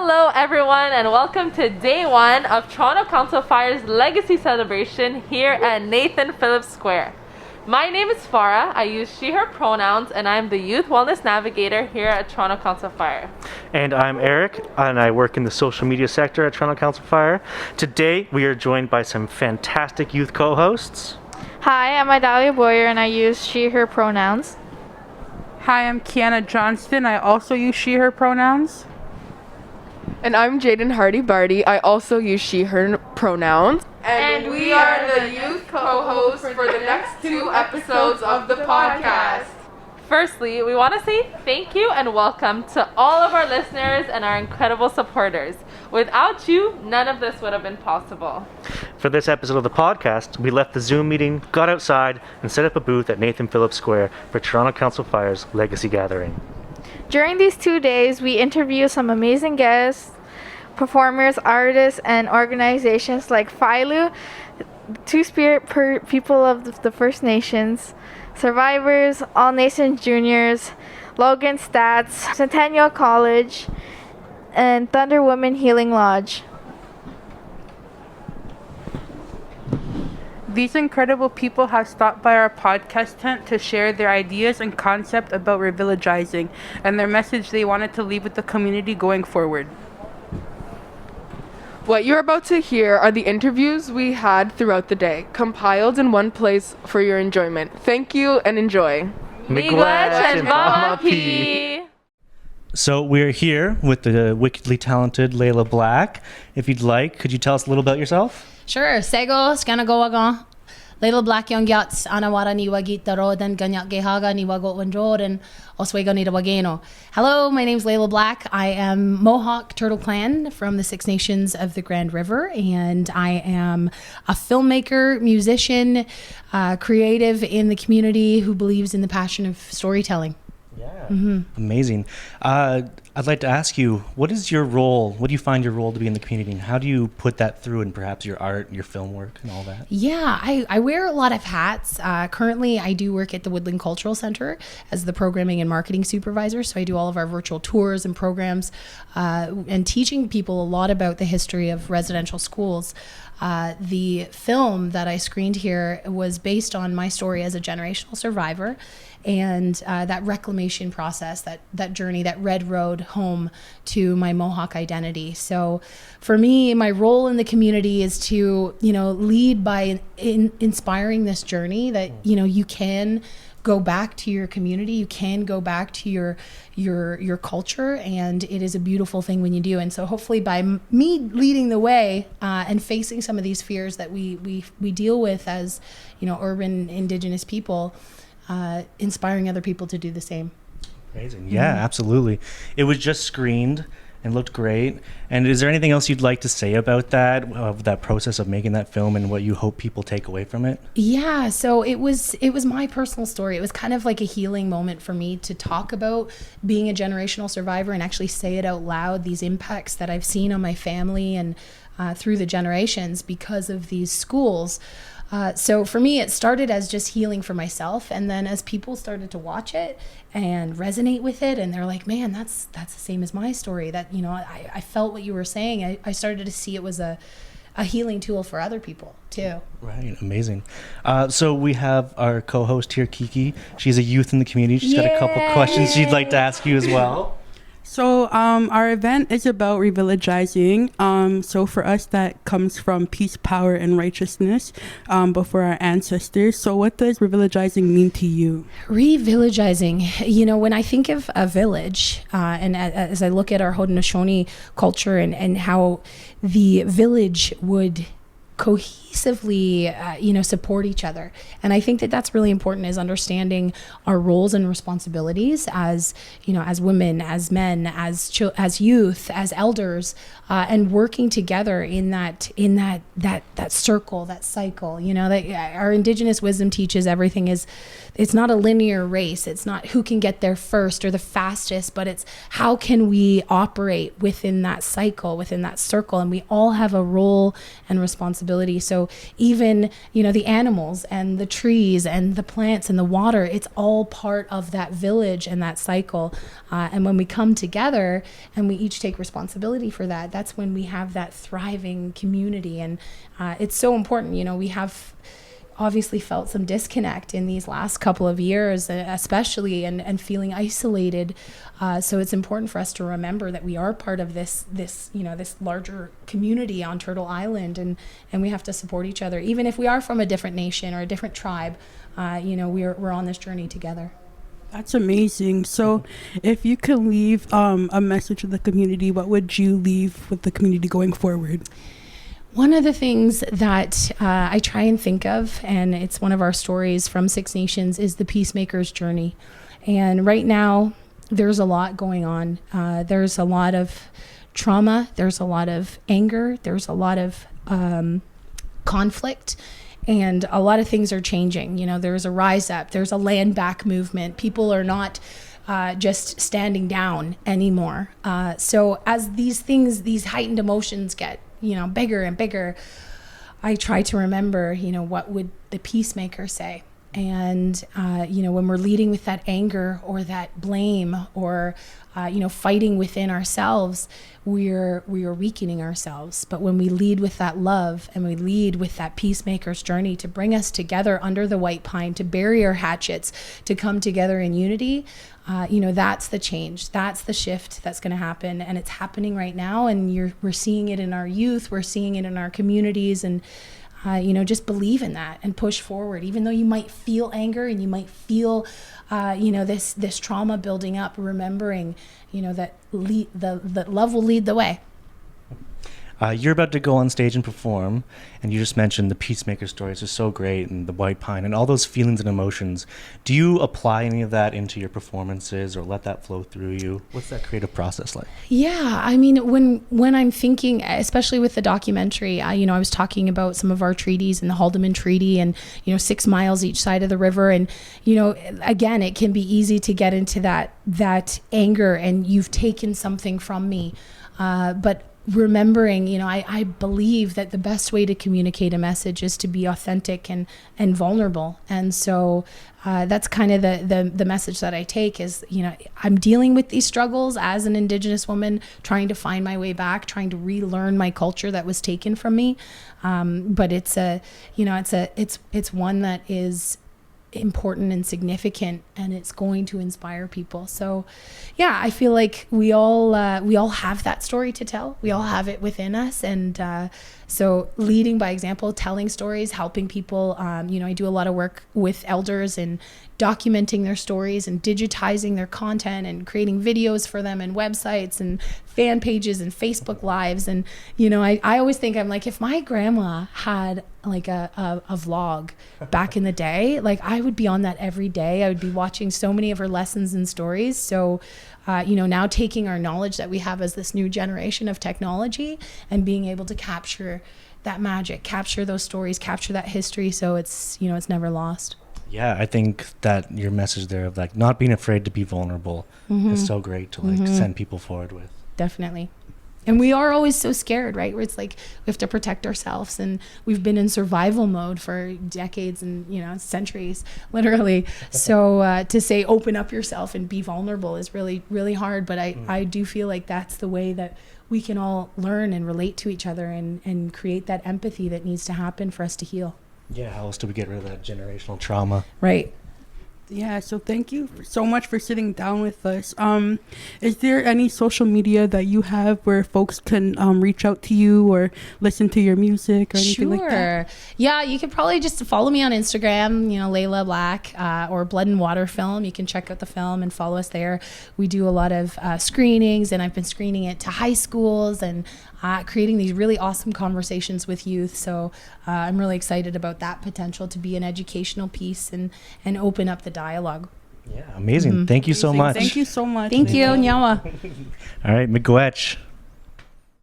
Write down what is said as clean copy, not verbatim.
Hello everyone and welcome to day one of Toronto Council Fire's Legacy Celebration here at Nathan Phillips Square. My name is Farah, I use she, her pronouns, and I'm the Youth Wellness Navigator here at Toronto Council Fire. And I'm Eric, and I work in the social media sector at Toronto Council Fire. Today we are joined by some fantastic youth co-hosts. Hi, I'm Idalia Boyer and I use she, her pronouns. Hi, I'm Kiana Johnston. I also use she, her pronouns. And I'm Jaden Hardy Barty. I also use she, her pronouns. And we are the youth co-hosts for the next 2 episodes of the podcast. Firstly, we want to say thank you and welcome to all of our listeners and our incredible supporters. Without you, none of this would have been possible. For this episode of the podcast, we left the Zoom meeting, got outside, and set up a booth at Nathan Phillips Square for Toronto Council Fire's Legacy Gathering. During these 2 days, we interview some amazing guests, performers, artists, and organizations like Filu, Two-Spirit people of the First Nations, Survivors, All Nations Juniors, Logan Stats, Centennial College, and Thunder Women Healing Lodge. These incredible people have stopped by our podcast tent to share their ideas and concept about revillagizing and their message they wanted to leave with the community going forward. What you're about to hear are the interviews we had throughout the day, compiled in one place for your enjoyment. Thank you and enjoy. Miigwech and Mamapi! So we're here with the wickedly talented Layla Black. If you'd like, could you tell us a little about yourself? Sure. Sego, Skanagowaga, Layla Black Young Yats, Anawara ni Wagita Rodan, Ganyak Gehaga, ni Wagot Wanjoran, Oswego ni Wageno. Hello, my name's Layla Black. I am Mohawk Turtle Clan from the Six Nations of the Grand River, and I am a filmmaker, musician, creative in the community who believes in the passion of storytelling. Yeah. Amazing. I'd like to ask you, what is your role? What do you find your role to be in the community, and how do you put that through in perhaps your art, your film work, and all that? Yeah, I wear a lot of hats. Currently, I do work at the Woodland Cultural Center as the programming and marketing supervisor. So I do all of our virtual tours and programs and teaching people a lot about the history of residential schools. The film that I screened here was based on my story as a generational survivor and that reclamation process, that journey, that red road home to my Mohawk identity. So for me, my role in the community is to, lead by inspiring this journey that, you can go back to your community, you can go back to your culture, and it is a beautiful thing when you do. And so hopefully by me leading the way and facing some of these fears that we deal with as urban Indigenous people, inspiring other people to do the same. Amazing. Yeah, absolutely. It was just screened and looked great. And is there anything else you'd like to say about that process of making that film and what you hope people take away from it? Yeah, so it was my personal story. It was kind of like a healing moment for me to talk about being a generational survivor and actually say it out loud, these impacts that I've seen on my family and through the generations because of these schools. So for me, it started as just healing for myself. And then as people started to watch it and resonate with it, and they're like, man, that's the same as my story. That, I felt what you were saying. I started to see it was a healing tool for other people too. Right. Amazing. So we have our co-host here, Kiki. She's a youth in the community. She's got a couple questions she'd like to ask you as well. So our event is about revillagizing. So for us, that comes from peace, power, and righteousness before our ancestors. So what does revillagizing mean to you? Revillagizing, when I think of a village, and as I look at our Haudenosaunee culture and how the village would cohesively, support each other. And I think that that's really important, is understanding our roles and responsibilities as, as women, as men, as youth, as elders, and working together in that circle, that cycle. That our Indigenous wisdom teaches everything it's not a linear race. It's not who can get there first or the fastest, but it's how can we operate within that cycle, within that circle. And we all have a role and responsibility responsibility. So even, the animals and the trees and the plants and the water, it's all part of that village and that cycle. And when we come together and we each take responsibility for that, that's when we have that thriving community. And it's so important. We have obviously felt some disconnect in these last couple of years, especially, and feeling isolated. So it's important for us to remember that we are part of this larger community on Turtle Island, and we have to support each other, even if we are from a different nation or a different tribe. We're on this journey together. That's amazing. So if you could leave a message with the community, what would you leave with the community going forward? One of the things that I try and think of, and it's one of our stories from Six Nations, is the peacemaker's journey. And right now, there's a lot going on. There's a lot of trauma. There's a lot of anger. There's a lot of conflict. And a lot of things are changing. There's a rise up. There's a land back movement. People are not just standing down anymore. So as these heightened emotions get bigger and bigger, I try to remember, what would the peacemaker say? And, when we're leading with that anger or that blame or, fighting within ourselves, we are weakening ourselves. But when we lead with that love and we lead with that peacemaker's journey to bring us together under the white pine, to bury our hatchets, to come together in unity, that's the change. That's the shift that's going to happen. And it's happening right now. And we're seeing it in our youth. We're seeing it in our communities. And, just believe in that and push forward. Even though you might feel anger and you might feel, this trauma building up, remembering, that love will lead the way. You're about to go on stage and perform, and you just mentioned the peacemaker stories are so great, and the white pine, and all those feelings and emotions. Do you apply any of that into your performances, or let that flow through you? What's that creative process like? Yeah, I mean, when I'm thinking, especially with the documentary, I was talking about some of our treaties and the Haldeman Treaty, and 6 miles each side of the river, and again, it can be easy to get into that anger, and you've taken something from me, but remembering, I believe that the best way to communicate a message is to be authentic and vulnerable. And so that's kind of the message that I take is, I'm dealing with these struggles as an Indigenous woman, trying to find my way back, trying to relearn my culture that was taken from me. But it's one that is important and significant, and it's going to inspire people. So yeah, I feel like we all have that story to tell. We all have it within us, and so leading by example, telling stories, helping people. I do a lot of work with elders and documenting their stories and digitizing their content and creating videos for them and websites and fan pages and Facebook lives. And I always think, I'm like, if my grandma had like a vlog back in the day, like I would be on that every day. I would be watching so many of her lessons and stories. So now taking our knowledge that we have as this new generation of technology and being able to capture that magic, capture those stories, capture that history, so it's never lost. Yeah, I think that your message there of like not being afraid to be vulnerable is so great to like send people forward with. Definitely. And we are always so scared, right? Where it's like we have to protect ourselves, and we've been in survival mode for decades and centuries, literally. So to say open up yourself and be vulnerable is really, really hard. But I do feel like that's the way that we can all learn and relate to each other and create that empathy that needs to happen for us to heal. Yeah, how else do we get rid of that generational trauma? Right. Yeah, so thank you so much for sitting down with us. Is there any social media that you have where folks can reach out to you or listen to your music or anything like that? Yeah, you could probably just follow me on Instagram, Layla Black, or Blood and Water Film. You can check out the film and follow us there. We do a lot of screenings, and I've been screening it to high schools and creating these really awesome conversations with youth. So I'm really excited about that potential to be an educational piece and open up the dialogue. Yeah, amazing. Thank you so much. Thank you so much. Thank you, Nyawa. All right, Miigwech.